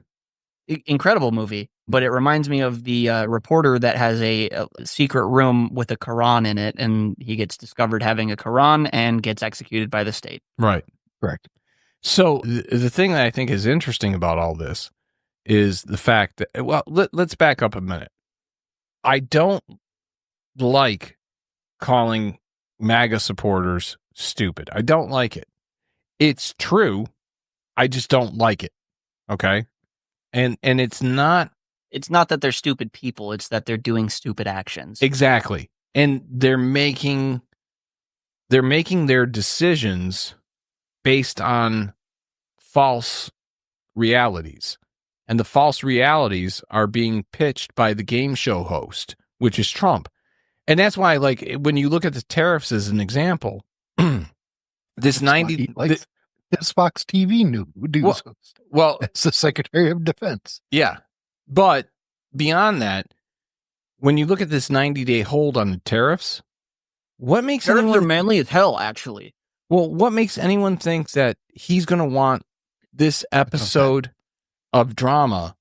Incredible movie. But it reminds me of the reporter that has a secret room with a Quran in it, and he gets discovered having a Quran and gets executed by the state. Right. Correct. So the thing that I think is interesting about all this is the fact that, well, let's back up a minute. I don't like calling MAGA supporters stupid. I don't like it. It's true. I just don't like it. Okay. And it's not that they're stupid people. It's that they're doing stupid actions. Exactly. And they're making their decisions based on false realities. And the false realities are being pitched by the game show host, which is Trump. And that's why, like, when you look at the tariffs as an example, this 90 this Fox TV news well, it's the Secretary of Defense. Yeah. But beyond that, when you look at this 90-day hold on the tariffs, what makes tariffs are manly as hell, actually. Well, what makes anyone think that he's going to want this episode of drama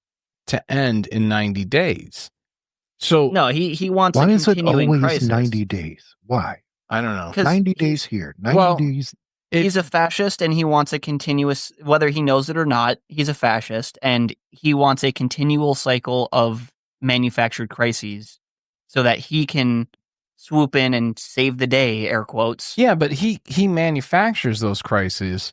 to end in 90 days? So no, he wants why a is it continuing always crisis. 90 days? Why? I don't know. 90 days here, 90 days. He's a fascist, and he wants a continuous, whether he knows it or not, he's a fascist, and he wants a continual cycle of manufactured crises so that he can swoop in and save the day, air quotes. Yeah, but he manufactures those crises,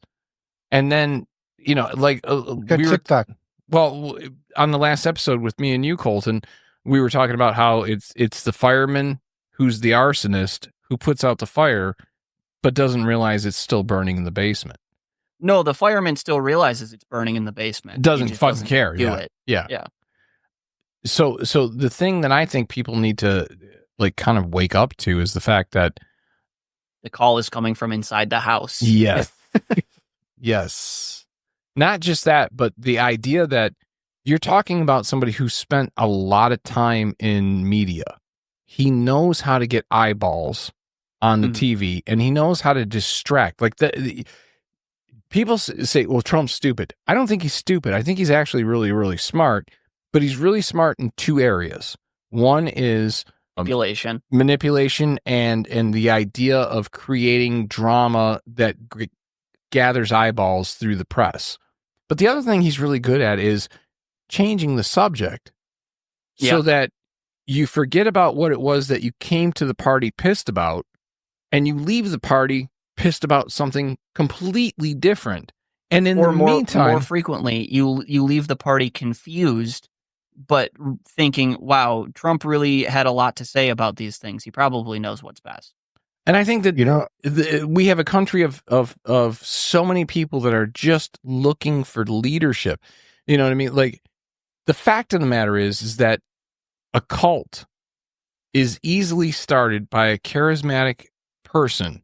and then, you know, like TikTok. Well, on the last episode with me and you, Colton, we were talking about how it's the fireman who's the arsonist who puts out the fire but doesn't realize it's still burning in the basement. No, the fireman still realizes it's burning in the basement. Doesn't fucking care. Do it. Yeah. So the thing that I think people need to like kind of wake up to is the fact that the call is coming from inside the house. Yes. Yes. Not just that, but the idea that you're talking about somebody who spent a lot of time in media. He knows how to get eyeballs on the TV, and he knows how to distract. Like people say, well, Trump's stupid. I don't think he's stupid. I think he's actually really, really smart, but he's really smart in two areas. One is manipulation and the idea of creating drama that gathers eyeballs through the press. But the other thing he's really good at is changing the subject so that you forget about what it was that you came to the party pissed about, and you leave the party pissed about something completely different. And in the meantime, more frequently, you leave the party confused, but thinking, wow, Trump really had a lot to say about these things. He probably knows what's best. And I think that we have a country of so many people that are just looking for leadership. You know what I mean? Like, the fact of the matter is that a cult is easily started by a charismatic person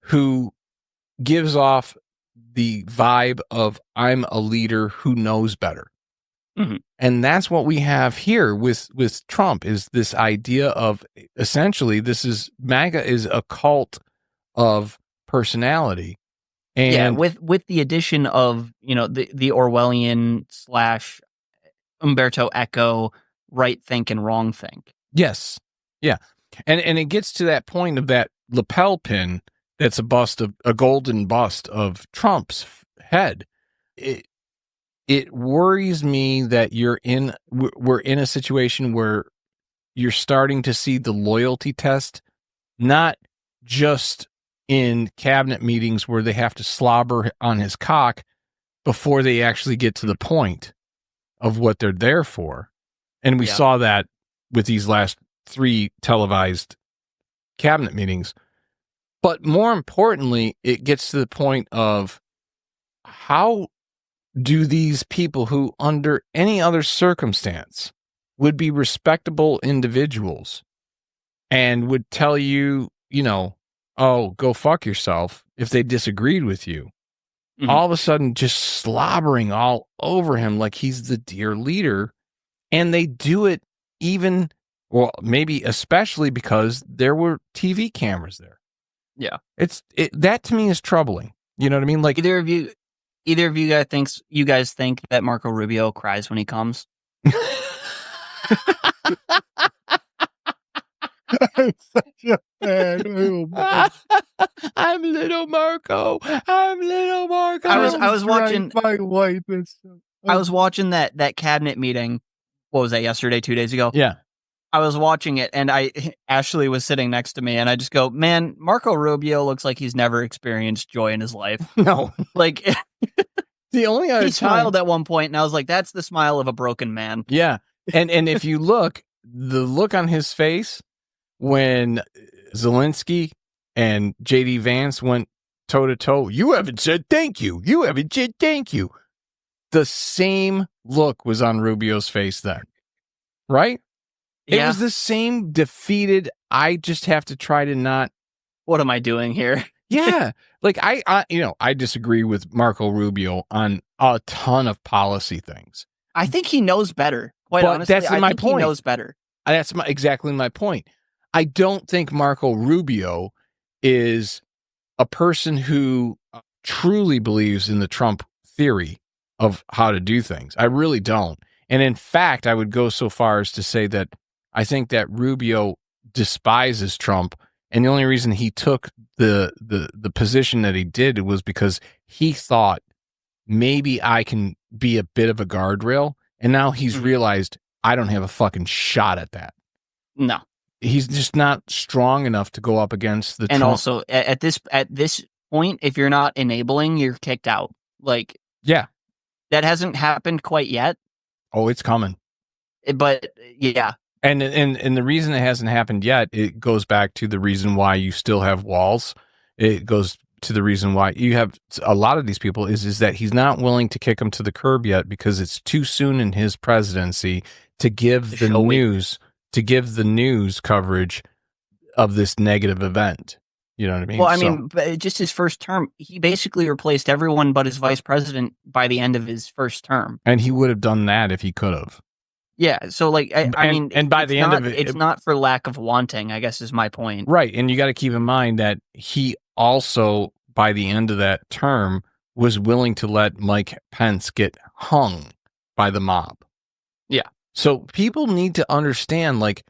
who gives off the vibe of I'm a leader who knows better. Mm-hmm. And that's what we have here with Trump, is this idea of essentially MAGA is a cult of personality. And with the addition of, the Orwellian / Umberto Eco right think and wrong think. Yes. Yeah. And it gets to that point of that lapel pin that's a golden bust of Trump's head. It worries me that we're in a situation where you're starting to see the loyalty test, not just in cabinet meetings where they have to slobber on his cock before they actually get to the point of what they're there for. And we saw that with these last 3 televised cabinet meetings. But more importantly, it gets to the point of how do these people who under any other circumstance would be respectable individuals and would tell you, oh, go fuck yourself if they disagreed with you, all of a sudden just slobbering all over him like he's the dear leader. And they do it maybe especially because there were TV cameras there. Yeah. That to me is troubling. You know what I mean? Like, either of you guys think that Marco Rubio cries when he comes? I'm such a fan. I'm little Marco. I was watching my wife. I was watching that cabinet meeting. What was that, yesterday, 2 days ago? Yeah. I was watching it, and Ashley was sitting next to me, and I just go, man, Marco Rubio looks like he's never experienced joy in his life. No. Like, the only other he smiled at one point, and I was like, that's the smile of a broken man. Yeah. And if you look, the look on his face when Zelensky and J.D. Vance went toe-to-toe, you haven't said thank you. You haven't said thank you. The same look was on Rubio's face then. Right? Yeah. It was the same defeated, I just have to try to not. What am I doing here? Yeah. Like I disagree with Marco Rubio on a ton of policy things. I think he knows better. Quite honestly, that's my think point. He knows better. That's exactly my point. I don't think Marco Rubio is a person who truly believes in the Trump theory of how to do things. I really don't. And in fact, I would go so far as to say that I think that Rubio despises Trump, and the only reason he took the position that he did was because he thought maybe I can be a bit of a guardrail, and now he's realized I don't have a fucking shot at that. No. He's just not strong enough to go up against the And Trump. also at this point, if you're not enabling, you're kicked out. Like, yeah, that hasn't happened quite yet. Oh, it's coming. But yeah. And the reason it hasn't happened yet, it goes back to the reason why you still have walls. It goes to the reason why you have a lot of these people is that he's not willing to kick them to the curb yet because it's too soon in his presidency to give the news coverage of this negative event. You know what I mean? Well, I mean, just his first term, he basically replaced everyone but his vice president by the end of his first term. And he would have done that if he could have. Yeah. So, like, I mean, and by the end of it, it's not for lack of wanting, I guess is my point. Right. And you got to keep in mind that he also, by the end of that term, was willing to let Mike Pence get hung by the mob. Yeah. So people need to understand, like,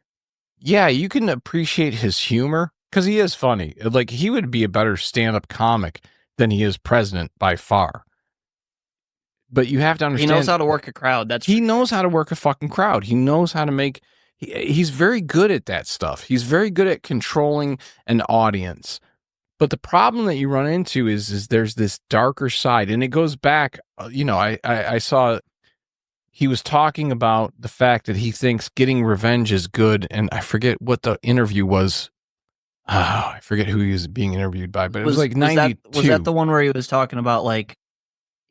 yeah, you can appreciate his humor because he is funny. Like, he would be a better stand-up comic than he is president by far. But you have to understand. He knows how to work a crowd. He knows how to work a fucking crowd. He knows how to make. He's very good at that stuff. He's very good at controlling an audience. But the problem that you run into is there's this darker side, and it goes back. I saw he was talking about the fact that he thinks getting revenge is good, and I forget what the interview was. Oh, I forget who he was being interviewed by, but it was like 92. Was that the one where he was talking about, like,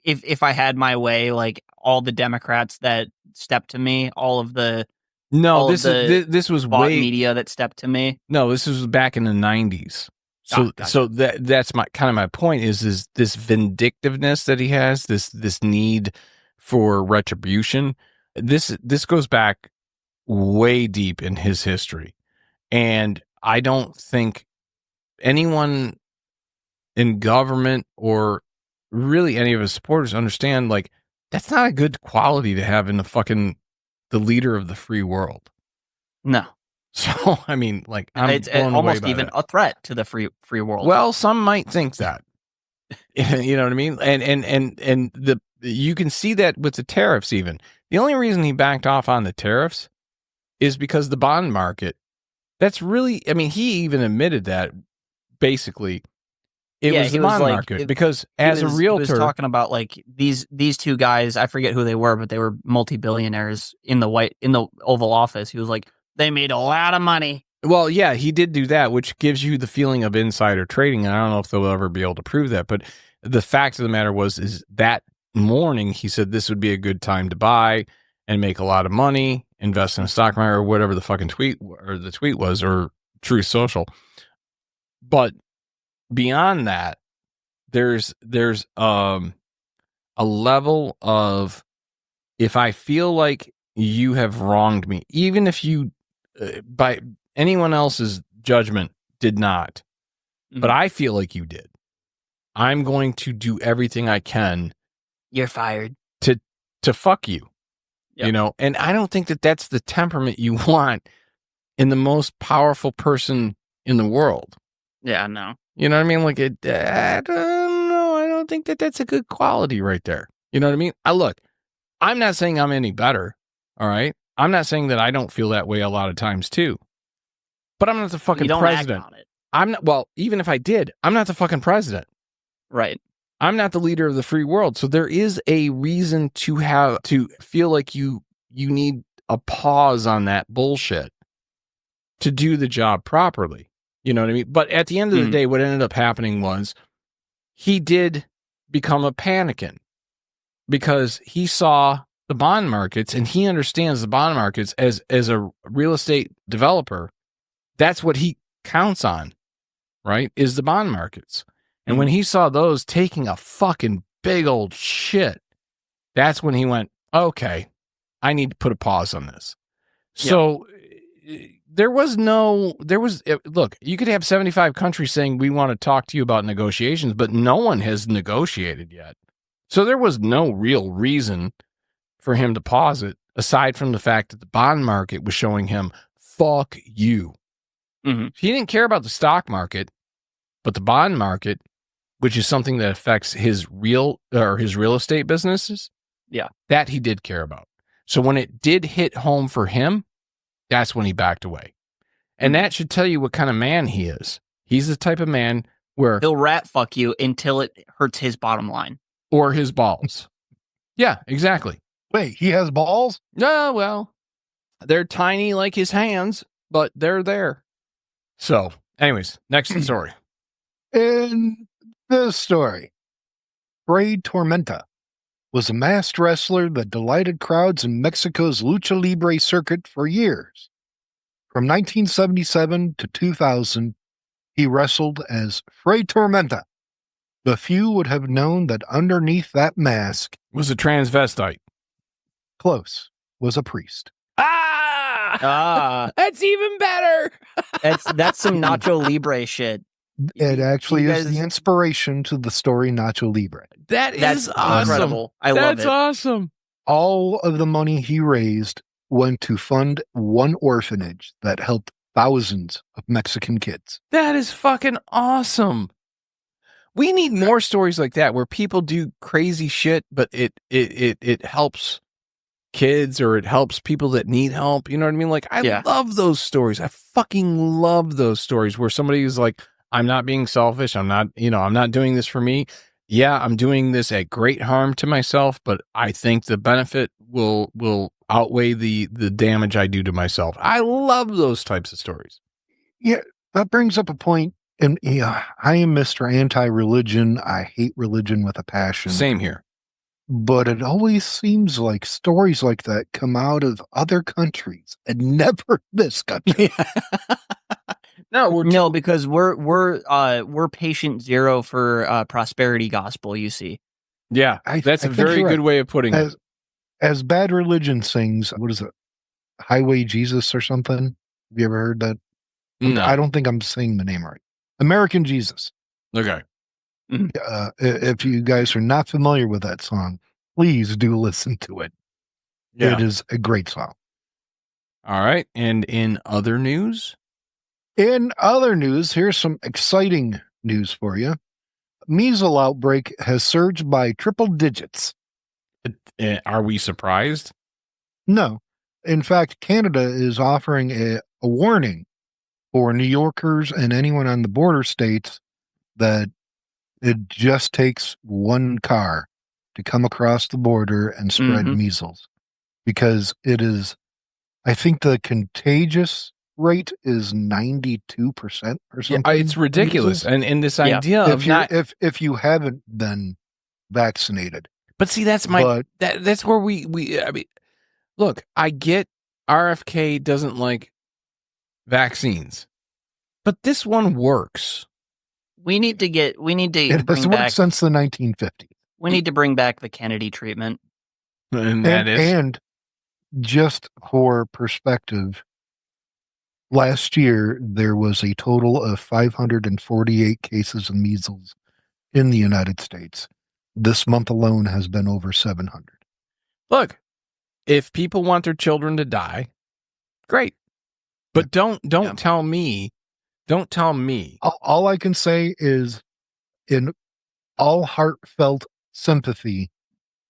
if I had my way, like, all the Democrats that stepped to me, all of the this was way media that stepped to me. No, this was back in the 90s. So gotcha. So that's my point is this vindictiveness that he has, this need for retribution. This goes back way deep in his history. And I don't think anyone in government or really any of his supporters understand, like, that's not a good quality to have in the leader of the free world. No. So, I mean, like, it's almost even a threat to the free world. Well, some might think that. You know what I mean? And you can see that with the tariffs even. The only reason he backed off on the tariffs is because the bond market, that's really, I mean, he even admitted that basically it was the bond market because as a realtor, he was talking about, like, these two guys, I forget who they were, but they were multi-billionaires in the Oval Office. He was like, they made a lot of money. Well, yeah, he did do that, which gives you the feeling of insider trading. And I don't know if they'll ever be able to prove that. But the fact of the matter is that morning, he said this would be a good time to buy and make a lot of money, invest in a stock market or whatever the fucking tweet was, or Truth Social. But beyond that, there's a level of, if I feel like you have wronged me, even if you by anyone else's judgment did not, but I feel like you did, I'm going to do everything I can. You're fired. To fuck you. Yep. You know, and I don't think that that's the temperament you want in the most powerful person in the world. Yeah, no. You know what I mean? Like, I don't know. I don't think that that's a good quality right there. You know what I mean? Look, I'm not saying I'm any better. All right. I'm not saying that I don't feel that way a lot of times too, but I'm not the fucking president. Act on it. I'm not. Well, even if I did, I'm not the fucking president. Right. I'm not the leader of the free world. So there is a reason to feel like you need a pause on that bullshit to do the job properly. You know what I mean? But at the end of the day, what ended up happening was he did become a panicking because he saw the bond markets, and he understands the bond markets as a real estate developer. That's what he counts on, right? Is the bond markets. And when he saw those taking a fucking big old shit, that's when he went, okay, I need to put a pause on this. So look, you could have 75 countries saying we want to talk to you about negotiations, but no one has negotiated yet. So there was no real reason for him to pause it, aside from the fact that the bond market was showing him, fuck you. Mm-hmm. He didn't care about the stock market, but the bond market, which is something that affects his real estate businesses, that he did care about. So when it did hit home for him, that's when he backed away. And that should tell you what kind of man he is. He's the type of man where he'll rat fuck you until it hurts his bottom line. Or his balls. Yeah, exactly. Wait, he has balls? No, well, they're tiny like his hands, but they're there. So, anyways, next story. In this story, Fray Tormenta was a masked wrestler that delighted crowds in Mexico's lucha libre circuit for years. From 1977 to 2000, he wrestled as Fray Tormenta. But few would have known that underneath that mask was a transvestite. Close. Was a priest. That's even better. That's some Nacho Libre shit. It actually is the inspiration to the story Nacho Libre. That's awesome. Incredible. I love it. That's awesome. All of the money he raised went to fund one orphanage that helped thousands of Mexican kids. That is fucking awesome. We need more stories like that where people do crazy shit, but it helps kids or it helps people that need help. You know what I mean? Like, I love those stories. I fucking love those stories where somebody is like, I'm not being selfish. I'm not doing this for me. Yeah, I'm doing this at great harm to myself, but I think the benefit will outweigh the damage I do to myself. I love those types of stories. Yeah, that brings up a point. And I am Mr. Anti-religion. I hate religion with a passion. Same here. But it always seems like stories like that come out of other countries and never this country. No, because we're patient zero for prosperity gospel. You see, yeah, that's a very good way of putting it. As Bad Religion sings, what is it, Highway Jesus or something? Have you ever heard that? No, I don't think I'm saying the name right. American Jesus. Okay. If you guys are not familiar with that song, please do listen to it. Yeah. It is a great song. All right. And in other news? In other news, here's some exciting news for you. Measles outbreak has surged by triple digits. Are we surprised? No. In fact, Canada is offering a warning for New Yorkers and anyone on the border states that it just takes one car to come across the border and spread measles, because it is, I think the contagious rate is 92% or something. Yeah, it's ridiculous. And this idea of if you haven't been vaccinated. But see, that's that's where I mean, look, I get RFK doesn't like vaccines, but this one works. It has worked since the 1950s. We need to bring back the Kennedy treatment. And just for perspective, last year there was a total of 548 cases of measles in the United States. This month alone has been over 700. Look, if people want their children to die, great. But don't tell me. Don't tell me. All I can say is, in all heartfelt sympathy,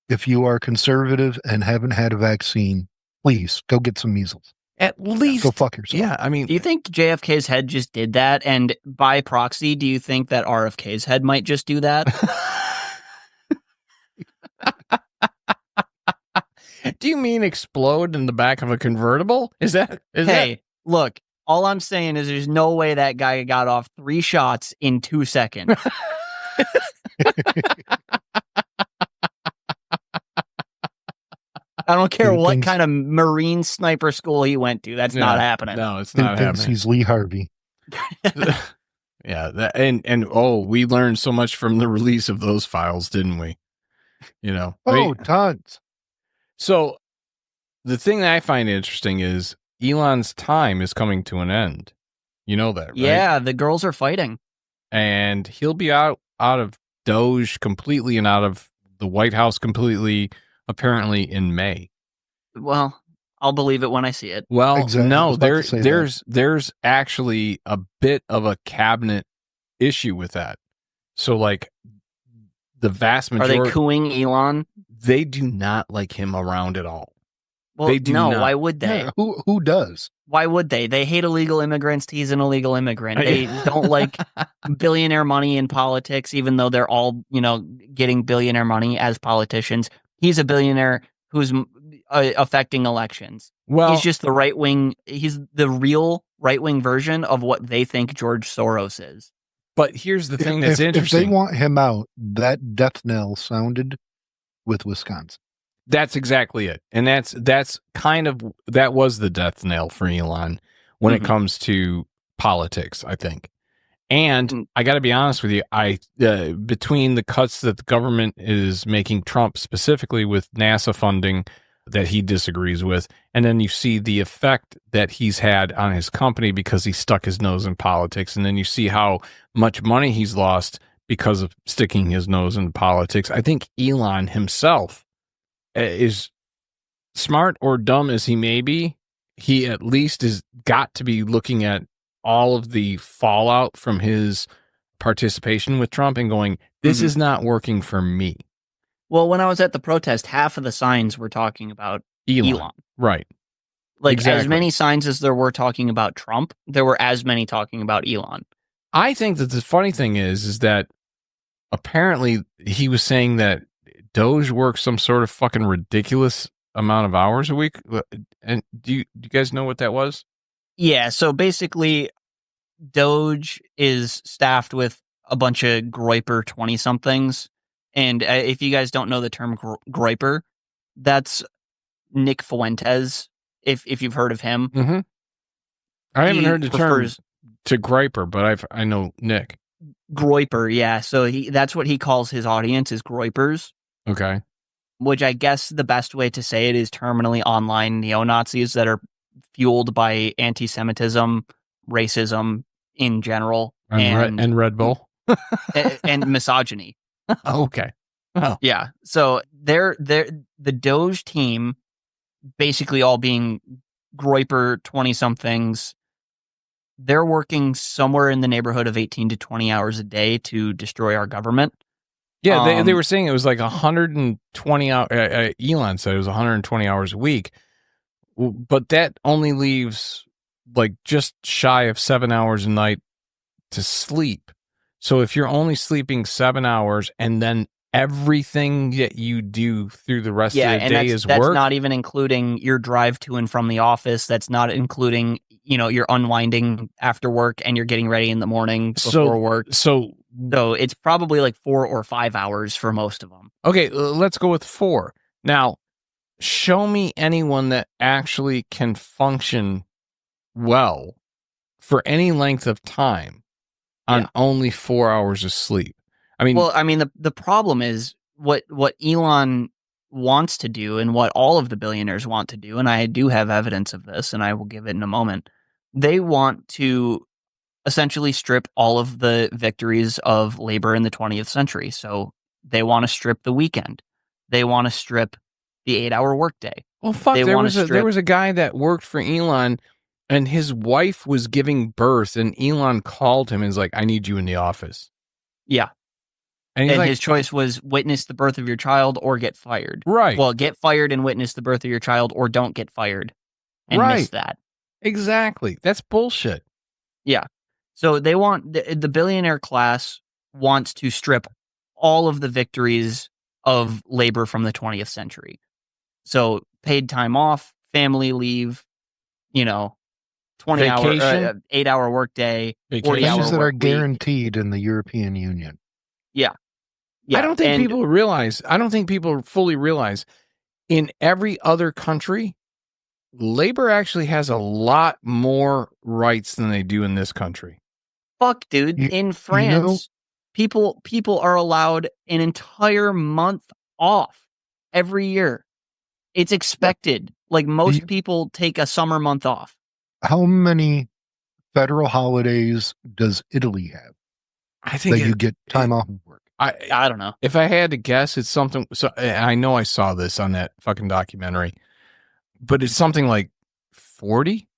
if you are conservative and haven't had a vaccine, please go get some measles. At least go fuck yourself. Yeah, I mean, do you think JFK's head just did that? And by proxy, do you think that RFK's head might just do that? Do you mean explode in the back of a convertible? Is that? Look, all I'm saying is there's no way that guy got off 3 shots in 2 seconds. I don't care what kind of Marine sniper school he went to. That's not happening. No, it's not happening. He's Lee Harvey. Yeah, and we learned so much from the release of those files, didn't we? Tons. So the thing that I find interesting is Elon's time is coming to an end. You know that, right? Yeah, the girls are fighting. And he'll be out of Doge completely and out of the White House completely, apparently in May. Well, I'll believe it when I see it. Well, exactly. No, there's actually a bit of a cabinet issue with that. So, like, the vast majority... Are they cooing Elon? They do not like him around at all. Well, they do not. Why would they? Yeah, who does? Why would they? They hate illegal immigrants. He's an illegal immigrant. They don't like billionaire money in politics, even though they're all, getting billionaire money as politicians. He's a billionaire who's affecting elections. Well, he's just the right wing. He's the real right wing version of what they think George Soros is. But here's the thing that's interesting. If they want him out, that death knell sounded with Wisconsin. That's exactly it. And that was the death knell for Elon when it comes to politics, I think. And I got to be honest with you, between the cuts that the government is making Trump specifically with NASA funding that he disagrees with, and then you see the effect that he's had on his company because he stuck his nose in politics, and then you see how much money he's lost because of sticking his nose in politics. I think Elon himself is, smart or dumb as he may be, he at least has got to be looking at all of the fallout from his participation with Trump and going, this is not working for me. Well, when I was at the protest, half of the signs were talking about Elon. Right. Like, exactly. As many signs as there were talking about Trump, there were as many talking about Elon. I think that the funny thing is that apparently he was saying that Doge works some sort of fucking ridiculous amount of hours a week. And do you guys know what that was? Yeah. So basically, Doge is staffed with a bunch of groiper 20-somethings. And if you guys don't know the term groiper, that's Nick Fuentes, if you've heard of him. Mm-hmm. I haven't heard the term to griper, but I know Nick. Groiper, yeah. So that's what he calls his audience, is groipers. Okay. Which I guess the best way to say it is terminally online neo-Nazis that are fueled by anti-Semitism, racism in general, and Red Bull. and misogyny. Okay. Oh. Yeah. So they're the Doge team, basically all being groiper 20-somethings. They're working somewhere in the neighborhood of 18 to 20 hours a day to destroy our government. Yeah, they were saying it was like 120 hours. Elon said it was 120 hours a week, but that only leaves like just shy of 7 hours a night to sleep. So if you're only sleeping 7 hours and then everything that you do through the rest of the day is work. That's not even including your drive to and from the office. That's not including, you're unwinding after work and you're getting ready in the morning before work. So it's probably like 4 or 5 hours for most of them. Okay, let's go with 4. Now, show me anyone that actually can function well for any length of time on only 4 hours of sleep. The problem is what Elon wants to do and what all of the billionaires want to do, and I do have evidence of this, and I will give it in a moment. They want to essentially strip all of the victories of labor in the 20th century. So they want to strip the weekend. They want to strip the 8-hour workday. Well, fuck, there was a guy that worked for Elon, and his wife was giving birth, and Elon called him and was like, I need you in the office. Yeah. And his choice was witness the birth of your child or get fired. Right. Well, get fired and witness the birth of your child, or don't get fired and miss that. Exactly. That's bullshit. Yeah. So they want the billionaire class wants to strip all of the victories of labor from the 20th century. So paid time off, family leave, 20-hour, 8-hour workday, 40-hour things that are guaranteed in the European Union. Yeah. I don't think people fully realize in every other country, labor actually has a lot more rights than they do in this country. Fuck, dude. In France, people are allowed an entire month off every year. It's expected. Like most people take a summer month off. How many federal holidays does Italy have? I think you get time off of work. I don't know. If I had to guess, it's something. So I know I saw this on that fucking documentary, but it's something like 40.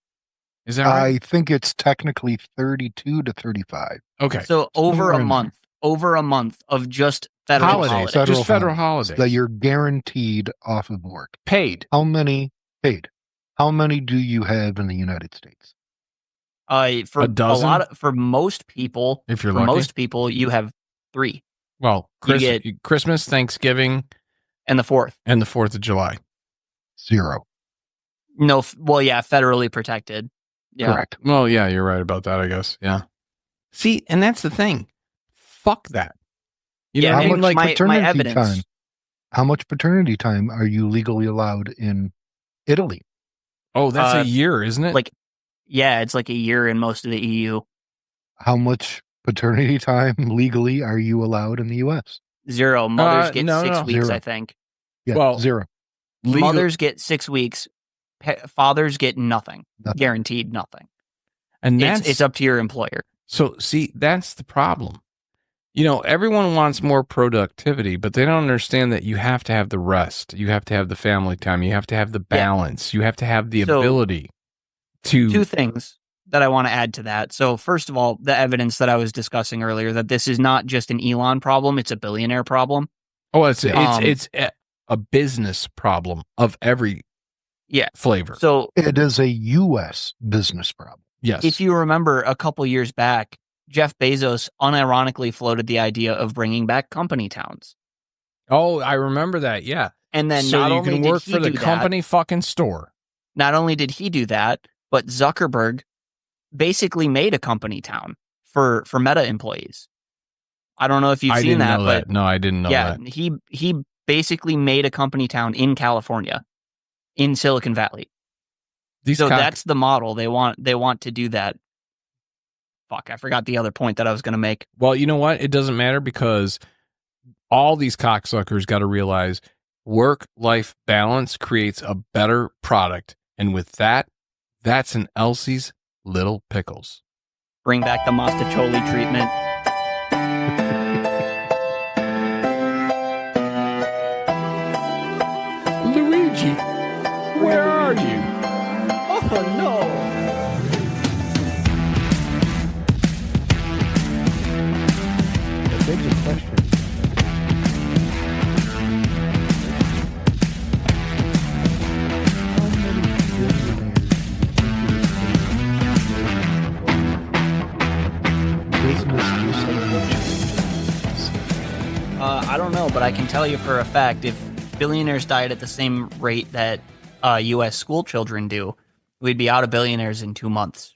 Is that right? I think it's technically 32 to 35. Okay. So over a month of just federal holidays. Just federal holidays that you're guaranteed off of work. Paid. How many paid? How many do you have in the United States? For a dozen? for most people, if you're lucky. Most people, you have 3. Well, Christmas, Thanksgiving, and the 4th. And the 4th of July. 0. No, well, yeah, federally protected. Yeah. Correct. Well, yeah, you're right about that, I guess. Yeah. See, and that's the thing. Fuck that. You know, how much my evidence. Time? How much paternity time are you legally allowed in Italy? Oh, that's a year, isn't it? Yeah, it's like a year in most of the EU. How much paternity time legally are you allowed in the U.S.? 0. Mothers get 6 weeks, 0. I think. Yeah, well, 0. Mothers get 6 weeks. Fathers get nothing. Guaranteed nothing. And it's up to your employer. So, see, that's the problem. You know, everyone wants more productivity, but they don't understand that you have to have the rest. You have to have the family time. You have to have the balance. You have to have the ability to... 2 things that I want to add to that. So, first of all, the evidence that I was discussing earlier, that this is not just an Elon problem, it's a billionaire problem. Oh, it's a business problem of every flavor. So it is a U.S. business problem. Yes. If you remember a couple years back, Jeff Bezos unironically floated the idea of bringing back company towns. Oh, I remember that. Yeah. And then so not you only can did work he for the do company that, fucking store. Not only did he do that, but Zuckerberg basically made a company town for Meta employees. I don't know if you've seen that, but no, I didn't know that. Yeah, he basically made a company town in California, in Silicon Valley. That's the model. They want to do that. Fuck, I forgot the other point that I was going to make. Well, you know what? It doesn't matter because all these cocksuckers got to realize work-life balance creates a better product. And with that, that's an Elsie's Little Pickles. Bring back the Mostaccioli treatment. Luigi, where are you? Oh, no. That begs a question. I don't know, but I can tell you for a fact, if billionaires died at the same rate that U.S. school children do, we'd be out of billionaires in 2 months.